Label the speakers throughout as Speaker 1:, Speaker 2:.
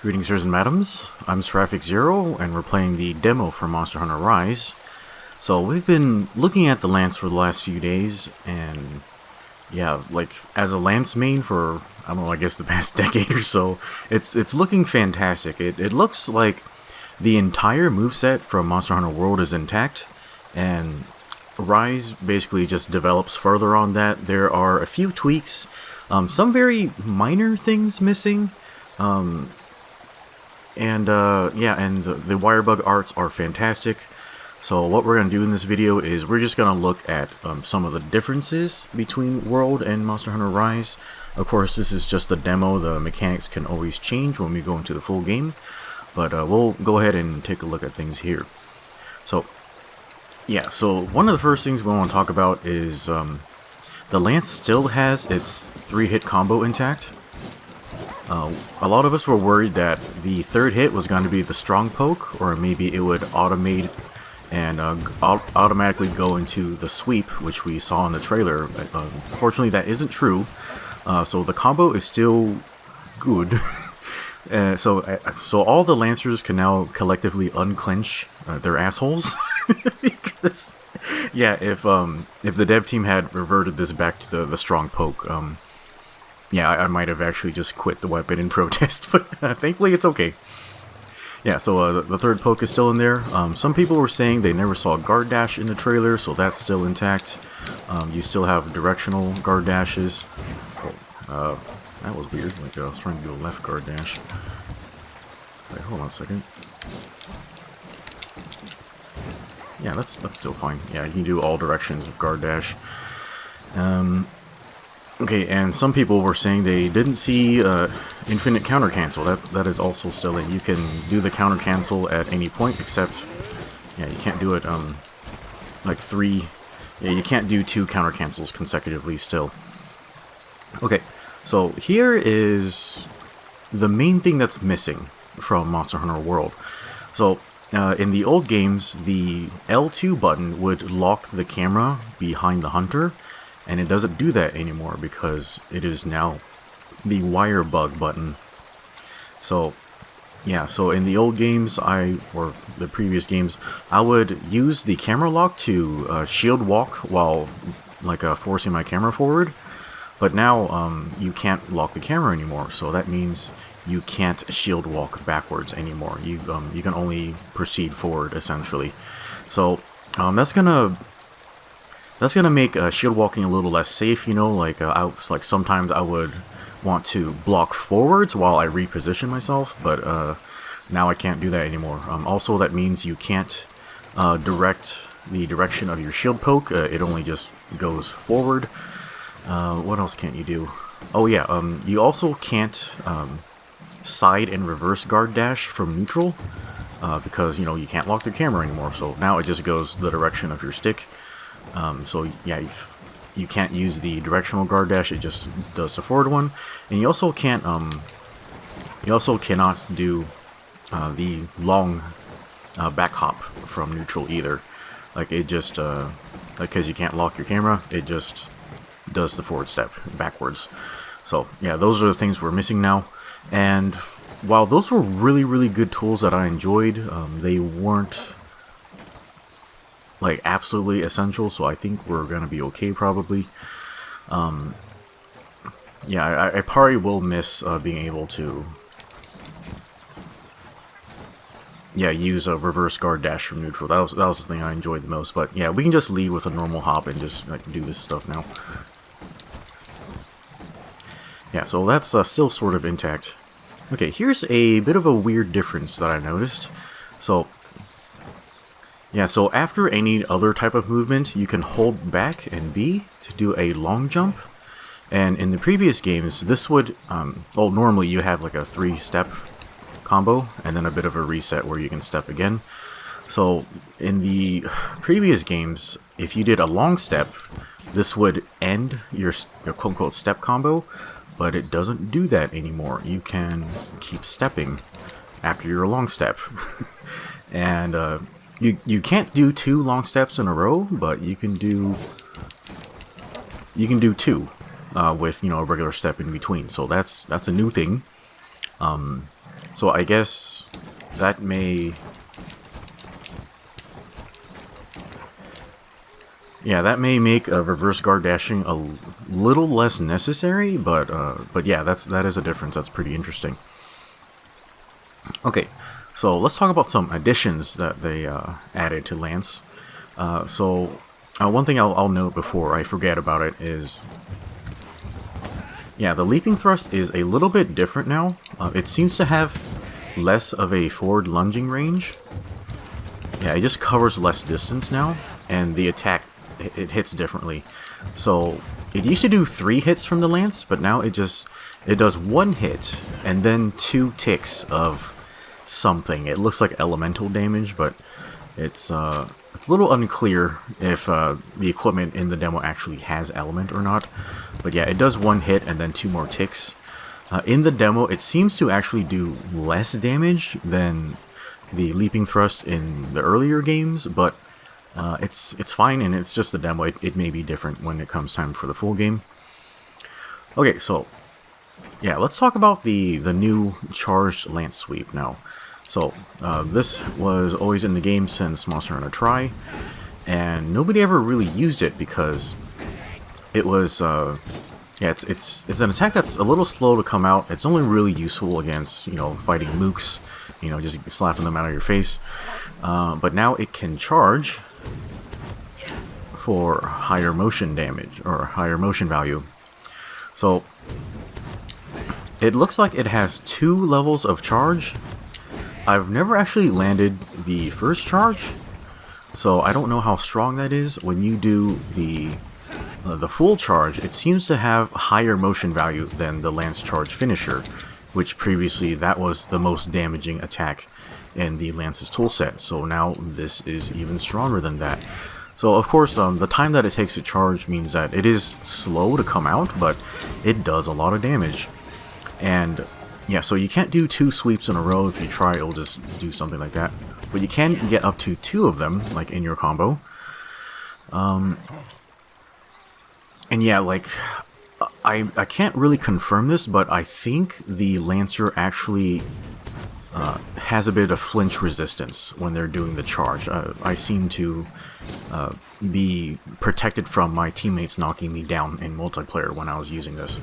Speaker 1: Greetings, sirs and madams. I'm Seraphic Zero, and we're playing the demo for Monster Hunter Rise. So we've been looking at the lance for the last few days, and yeah, like as a lance main for I don't know, I guess the past decade or so, it's looking fantastic. It looks like the entire moveset from Monster Hunter World is intact, and Rise basically just develops further on that. There are a few tweaks, some very minor things missing. The Wirebug arts are fantastic. So what we're going to do in this video is we're just going to look at some of the differences between World and Monster Hunter Rise. Of course, this is just the demo. The mechanics can always change when we go into the full game. But we'll go ahead and take a look at things here. So, yeah, so one of the first things we want to talk about is the Lance still has its 3-hit combo intact. A lot of us were worried that the third hit was going to be the strong poke, or maybe it would automate and automatically go into the sweep, which we saw in the trailer. Unfortunately, that isn't true. So the combo is still good. So all the Lancers can now collectively unclench their assholes. Because, yeah, if the dev team had reverted this back to the strong poke, yeah, I might have actually just quit the weapon in protest, but thankfully it's okay. Yeah, so the third poke is still in there. Some people were saying they never saw guard dash in the trailer, so that's still intact. You still have directional guard dashes. Oh, that was weird. Like I was trying to do a left guard dash. Wait, hold on a second. Yeah, that's still fine. Yeah, you can do all directions with guard dash. Okay, and some people were saying they didn't see infinite counter cancel. That is also still in. You can do the counter cancel at any point, except yeah, you can't do it like 3. Yeah, you can't do 2 counter cancels consecutively still. Okay, so here is the main thing that's missing from Monster Hunter World. So in the old games, the L2 button would lock the camera behind the hunter. And it doesn't do that anymore because it is now the Wirebug button. So, yeah, so in the old games, or the previous games, I would use the camera lock to shield walk while, like, forcing my camera forward. But now, you can't lock the camera anymore, so that means you can't shield walk backwards anymore. You can only proceed forward, essentially. So, that's gonna make shield walking a little less safe, you know. Like sometimes I would want to block forwards while I reposition myself, but now I can't do that anymore. Also, that means you can't direct the direction of your shield poke. It only just goes forward. What else can't you do? Oh yeah, you also can't side and reverse guard dash from neutral because you know you can't lock the camera anymore. So now it just goes the direction of your stick. So yeah, you can't use the directional guard dash; it just does the forward one, and you also can't. You also cannot do the long back hop from neutral either. Like it just because you can't lock your camera, it just does the forward step backwards. So yeah, those are the things we're missing now. And while those were really good tools that I enjoyed, they weren't like absolutely essential, so I think we're gonna be okay probably. Yeah, I probably will miss being able to use a reverse guard dash from neutral. That was the thing I enjoyed the most. But yeah, we can just leave with a normal hop and just like do this stuff now. Yeah, so that's still sort of intact. Okay, here's a bit of a weird difference that I noticed. So yeah, so after any other type of movement, you can hold back and B to do a long jump. And in the previous games, this would, well, normally you have like a 3-step combo, and then a bit of a reset where you can step again. So in the previous games, if you did a long step, this would end your quote-unquote step combo, but it doesn't do that anymore. You can keep stepping after your long step. And, You can't do 2 long steps in a row, but you can do 2 with, you know, a regular step in between. So that's a new thing. So I guess that may... Yeah, that may make a reverse guard dashing a little less necessary, but yeah, that is a difference. That's pretty interesting. Okay, so let's talk about some additions that they added to Lance. One thing I'll note before I forget about it is, yeah, the leaping thrust is a little bit different now. It seems to have less of a forward lunging range. Yeah, it just covers less distance now, and the attack, it hits differently. So it used to do 3 hits from the Lance, but now it does 1 hit and then 2 ticks of something. It looks like elemental damage, but it's a little unclear if the equipment in the demo actually has element or not. But yeah, it does 1 hit and then 2 more ticks. In the demo, it seems to actually do less damage than the leaping thrust in the earlier games, but it's fine, and it's just the demo. It may be different when it comes time for the full game. Okay, so yeah, let's talk about the new charged Lance Sweep now. So this was always in the game since Monster Hunter Tri, and nobody ever really used it because it was yeah, it's an attack that's a little slow to come out. It's only really useful against, you know, fighting mooks, you know, just slapping them out of your face. But now it can charge for higher motion damage, or higher motion value. So it looks like it has 2 levels of charge. I've never actually landed the first charge, so I don't know how strong that is. When you do the full charge, it seems to have higher motion value than the Lance Charge finisher, which previously that was the most damaging attack in the Lance's toolset. So now this is even stronger than that. So of course, the time that it takes to charge means that it is slow to come out, but it does a lot of damage. And yeah, so you can't do 2 sweeps in a row. If you try, it'll just do something like that. But you can get up to 2 of them, like in your combo. And yeah, like, I can't really confirm this, but I think the Lancer actually has a bit of flinch resistance when they're doing the charge. I seem to be protected from my teammates knocking me down in multiplayer when I was using this.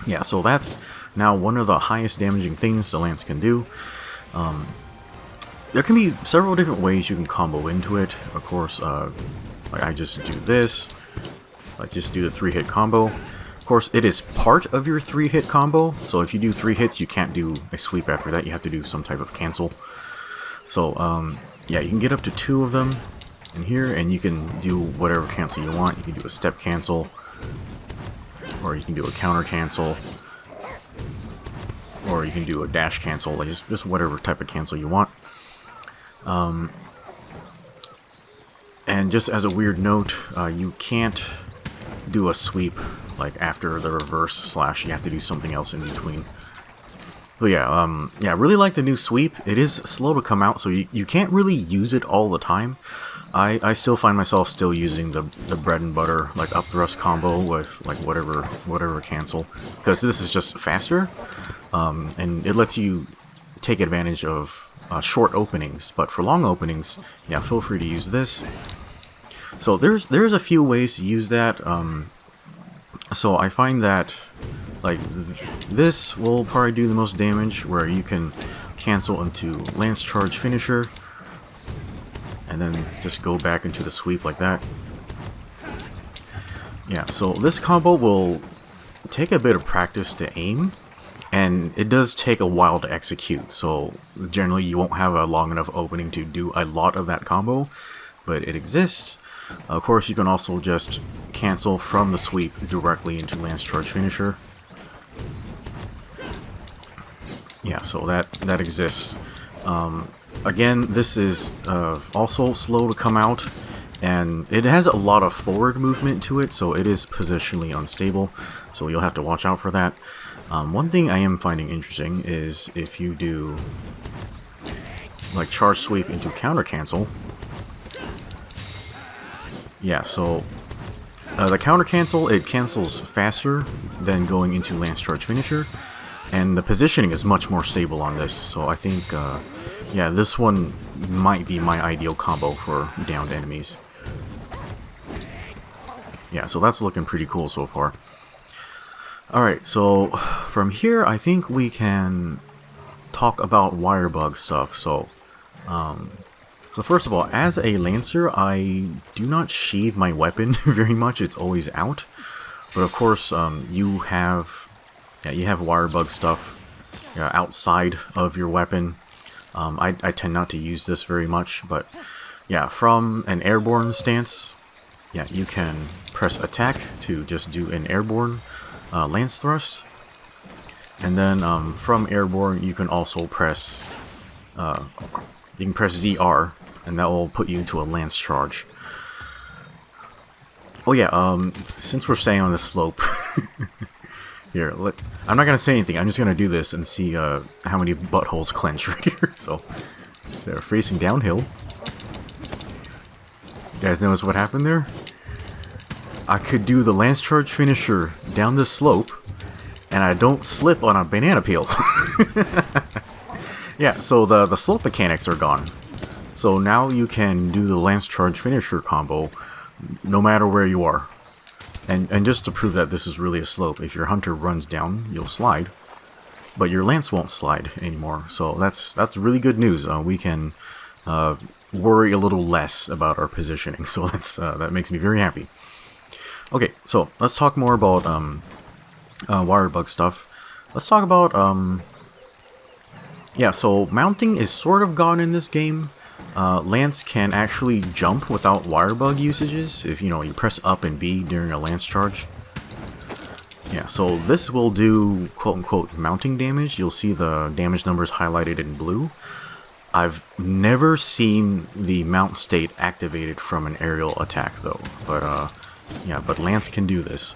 Speaker 1: Yeah, so that's now one of the highest damaging things the Lance can do. There can be several different ways you can combo into it. Of course, like I just do this. I just do the 3-hit combo. Of course, it is part of your 3-hit combo, so if you do 3 hits, you can't do a sweep after that. You have to do some type of cancel. So, yeah, you can get up to 2 of them in here, and you can do whatever cancel you want. You can do a step cancel, or you can do a counter cancel, or you can do a dash cancel, like just whatever type of cancel you want. And just as a weird note, you can't do a sweep like after the reverse slash. You have to do something else in between. But yeah, yeah, I really like the new sweep. It is slow to come out, so you can't really use it all the time. I still find myself still using the bread and butter like up thrust combo with like whatever cancel, because this is just faster, and it lets you take advantage of short openings. But for long openings, yeah, feel free to use this. So there's a few ways to use that. So I find that like this will probably do the most damage, where you can cancel into Lance Charge finisher and then just go back into the sweep like that. Yeah, so this combo will take a bit of practice to aim, and it does take a while to execute, so generally you won't have a long enough opening to do a lot of that combo, but it exists. Of course, you can also just cancel from the sweep directly into Lance Charge finisher. Yeah, so that exists. Again, this is also slow to come out, and it has a lot of forward movement to it, so it is positionally unstable, so you'll have to watch out for that. One thing I am finding interesting is if you do like charge sweep into counter cancel. Yeah, so the counter cancel, it cancels faster than going into Lance Charge finisher. And the positioning is much more stable on this, so I think, yeah, this one might be my ideal combo for downed enemies. Yeah, so that's looking pretty cool so far. Alright, so from here I think we can talk about wire bug stuff. So first of all, as a Lancer, I do not sheathe my weapon very much. It's always out. But of course, you have wire bug stuff outside of your weapon. I tend not to use this very much, but yeah, from an airborne stance, yeah, you can press attack to just do an airborne lance thrust. And then from airborne, you can also press ZR, and that will put you into a lance charge. Oh yeah, since we're staying on the slope, here, I'm not gonna say anything. I'm just gonna do this and see how many buttholes clench right here. So they're facing downhill. You guys notice what happened there? I could do the lance charge finisher down this slope, and I don't slip on a banana peel. Yeah, so the slope mechanics are gone. So now you can do the lance charge finisher combo no matter where you are. And just to prove that this is really a slope, if your hunter runs down, you'll slide, but your lance won't slide anymore. So that's really good news. We can worry a little less about our positioning. So that makes me very happy. Okay, so let's talk more about wire bug stuff. Let's talk about yeah. So mounting is sort of gone in this game. Lance can actually jump without wire bug usages if you press up and B during a lance charge. Yeah, so this will do quote-unquote mounting damage. You'll see the damage numbers highlighted in blue. I've never seen the mount state activated from an aerial attack though, but yeah, but Lance can do this.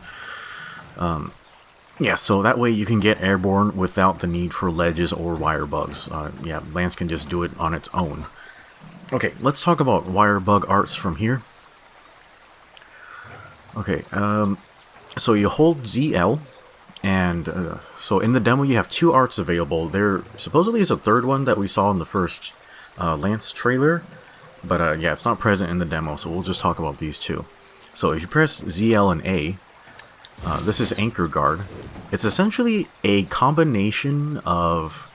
Speaker 1: Yeah, so that way you can get airborne without the need for ledges or wire bugs. Yeah, Lance can just do it on its own. Okay, let's talk about wire bug arts from here. Okay, so you hold ZL, and so in the demo you have two arts available. There supposedly is a third one that we saw in the first Lance trailer, but yeah, it's not present in the demo, so we'll just talk about these two. So if you press ZL and A, this is Anchor Guard. It's essentially a combination of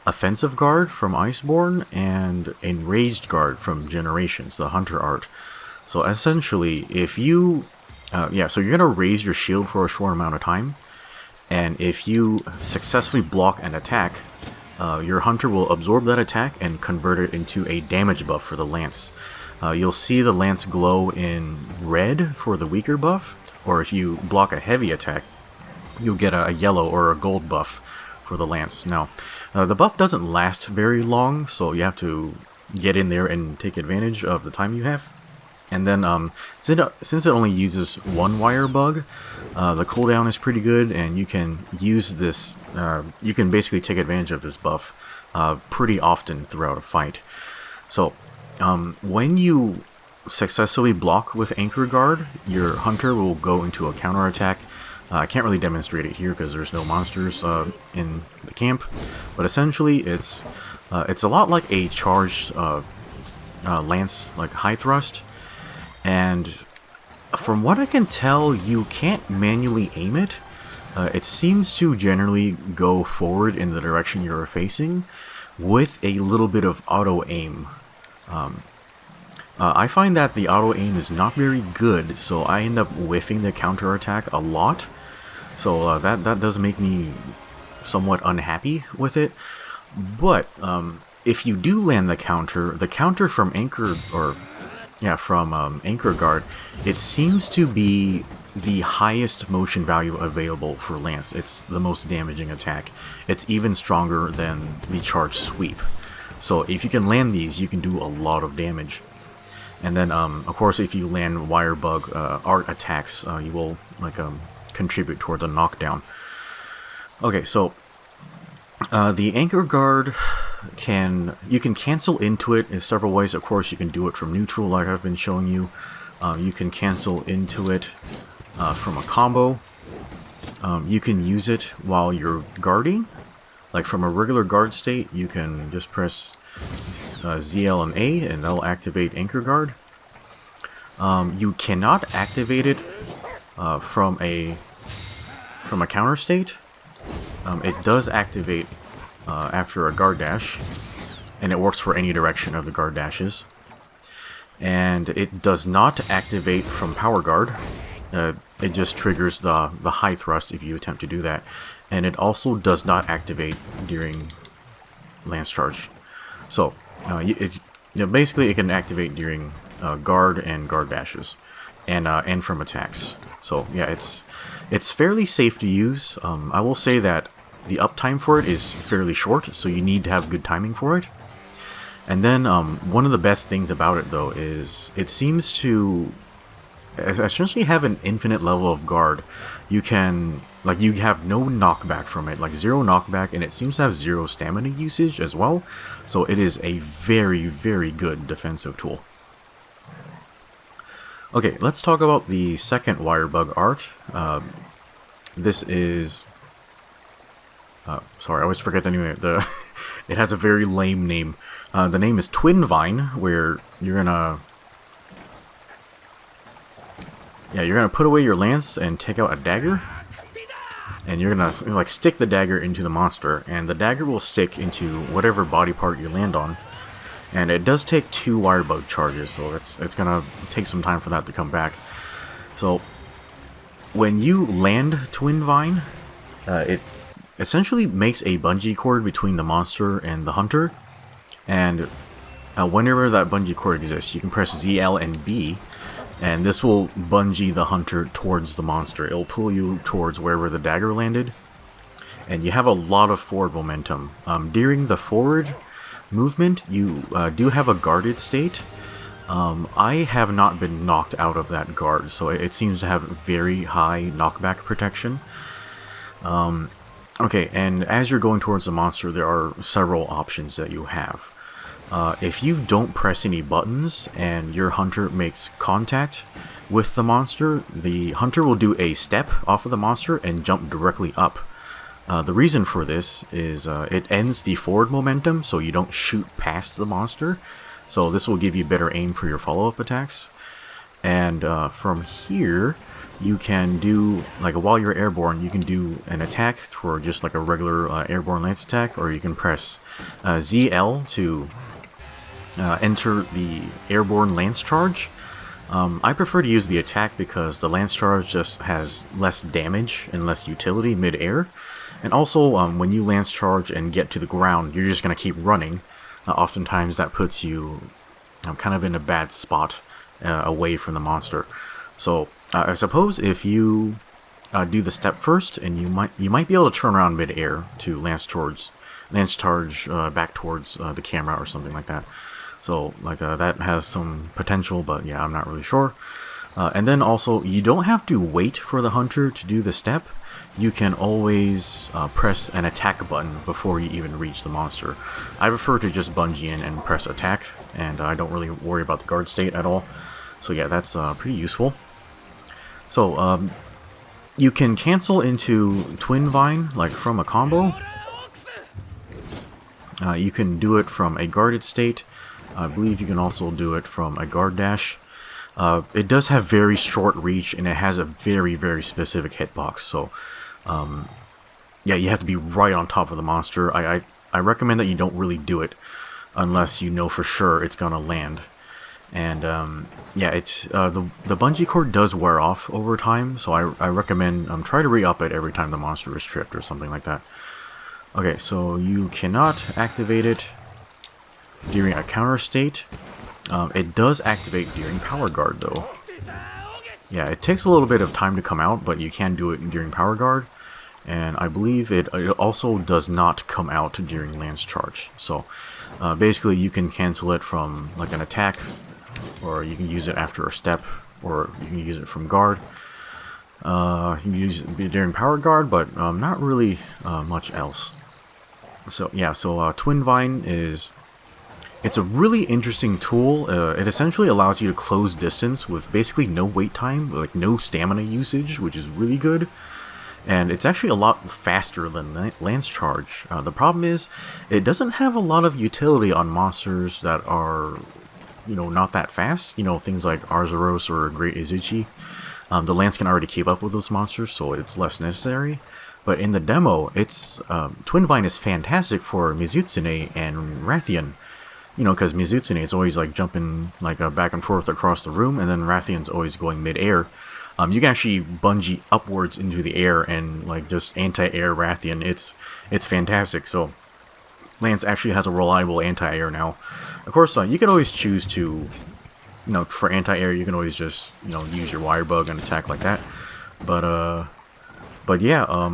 Speaker 1: Offensive Guard from Iceborne and Enraged Guard from Generations, the Hunter art. So essentially, if you, yeah, so you're going to raise your shield for a short amount of time, and if you successfully block an attack, your Hunter will absorb that attack and convert it into a damage buff for the Lance. You'll see the Lance glow in red for the weaker buff, or if you block a heavy attack, you'll get a yellow or a gold buff for the Lance. Now, the buff doesn't last very long, so you have to get in there and take advantage of the time you have. And then, since it only uses one wire bug, the cooldown is pretty good, and you can use this, you can basically take advantage of this buff pretty often throughout a fight. So, when you successfully block with Anchor Guard, your Hunter will go into a counterattack. I can't really demonstrate it here because there's no monsters in the camp, but essentially it's a lot like a charged lance, like high thrust, and from what I can tell, you can't manually aim it. It seems to generally go forward in the direction you're facing with a little bit of auto aim. I find that the auto aim is not very good, so I end up whiffing the counterattack a lot. So that does make me somewhat unhappy with it. But if you do land the counter from Anchor, or yeah, from Anchor Guard, it seems to be the highest motion value available for Lance. It's the most damaging attack. It's even stronger than the charge sweep. So if you can land these, you can do a lot of damage. And then, of course, if you land wire bug art attacks, you will contribute towards a knockdown. Okay, so the Anchor Guard you can cancel into it in several ways. Of course, you can do it from neutral, like I've been showing you. You can cancel into it from a combo. You can use it while you're guarding. Like from a regular guard state, you can just press ZL and A, and that'll activate Anchor Guard. You cannot activate it from a counter state. It does activate after a guard dash, and it works for any direction of the guard dashes. And it does not activate from Power Guard. It just triggers the high thrust if you attempt to do that. And it also does not activate during Lance Charge. So, basically it can activate during guard and guard dashes, and from attacks. So yeah, it's fairly safe to use. I will say that the uptime for it is fairly short, so you need to have good timing for it. And then one of the best things about it, though, is it seems to essentially have an infinite level of guard. You can, like, you have no knockback from it, like 0 knockback, and it seems to have 0 stamina usage as well. So it is a very, very good defensive tool. Okay, let's talk about the second Wirebug art. This is... sorry, I always forget the name. It has a very lame name. The name is Twin Vine, where you're gonna put away your lance and take out a dagger, and you're gonna like stick the dagger into the monster, and the dagger will stick into whatever body part you land on. And it does take 2 Wirebug charges, so it's gonna take some time for that to come back. So when you land Twin Vine, it essentially makes a bungee cord between the monster and the hunter. And whenever that bungee cord exists, you can press ZL and B, and this will bungee the hunter towards the monster. It'll pull you towards wherever the dagger landed, and you have a lot of forward momentum. During the forward movement, you do have a guarded state. I have not been knocked out of that guard, so it seems to have very high knockback protection. Okay, and as you're going towards the monster, there are several options that you have. If you don't press any buttons and your hunter makes contact with the hunter will do a step off of the monster and jump directly up. The reason for this is it ends the forward momentum, so you don't shoot past the monster. So this will give you better aim for your follow-up attacks. And from here, you can do, like, while you're airborne, you can do an attack for just like a regular airborne lance attack, or you can press ZL to enter the airborne lance charge. I prefer to use the attack because the lance charge just has less damage and less utility mid-air. And also, when you lance charge and get to the ground, you're just going to keep running. Oftentimes that puts you kind of in a bad spot away from the monster. So I suppose if you do the step first, and you might be able to turn around mid-air to lance charge back towards the camera or something like that. So like that has some potential, but yeah, I'm not really sure. And then also, you don't have to wait for the hunter to do the step. You can always press an attack button before you even reach the monster. I prefer to just bungee in and press attack, and I don't really worry about the guard state at all. So yeah, that's pretty useful. So you can cancel into Twin Vine, like from a combo. You can do it from a guarded state. I believe you can also do it from a guard dash. It does have very short reach, and it has a very, very specific hitbox. So, yeah, you have to be right on top of the monster. I recommend that you don't really do it unless you know for sure it's gonna land. And yeah, it's the bungee cord does wear off over time, so I recommend try to re-up it every time the monster is tripped or something like that. Okay, so you cannot activate it during a counter state. It does activate during Power Guard, though. Yeah, it takes a little bit of time to come out, but you can do it during Power Guard. And I believe it also does not come out during Lance Charge. So basically you can cancel it from like an attack, or you can use it after a step, or you can use it from guard. You can use it during Power Guard, but not really much else. So yeah, so Twin Vine it's a really interesting tool. It essentially allows you to close distance with basically no wait time, like no stamina usage, which is really good. and it's actually a lot faster than Lance Charge. The problem is, it doesn't have a lot of utility on monsters that are, not that fast. Things like Arzuros or Great Izuchi. The Lance can already keep up with those monsters, so it's less necessary. But in the demo, it's Twin Vine is fantastic for Mizutsune and Rathian. Because Mizutsune is always like jumping like back and forth across the room, and then Rathian's always going mid-air. You can actually bungee upwards into the air and like just anti-air Rathian. It's fantastic. So Lance actually has a reliable anti-air now. Of course, you can always choose to, for anti-air, you can always just use your wire bug and attack like that. But yeah,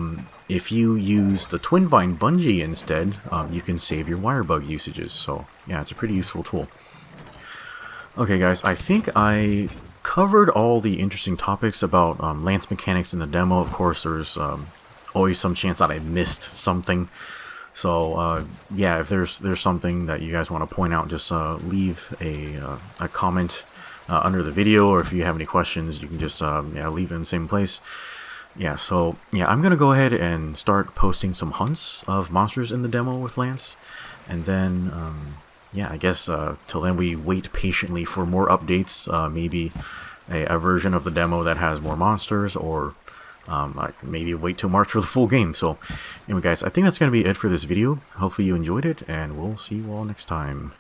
Speaker 1: if you use the Twin Vine Bungee instead, you can save your wire bug usages. So yeah, it's a pretty useful tool. Okay guys, I think I covered all the interesting topics about Lance mechanics in the demo. Of course, there's always some chance that I missed something. So yeah, if there's something that you guys want to point out, just leave a comment under the video, or if you have any questions, you can just leave it in the same place. Yeah, so yeah, I'm gonna go ahead and start posting some hunts of monsters in the demo with Lance, and then yeah, I guess till then we wait patiently for more updates. Maybe a version of the demo that has more monsters, or like maybe wait till March for the full game. So anyway guys, I think that's gonna be it for this video. Hopefully you enjoyed it, and we'll see you all next time.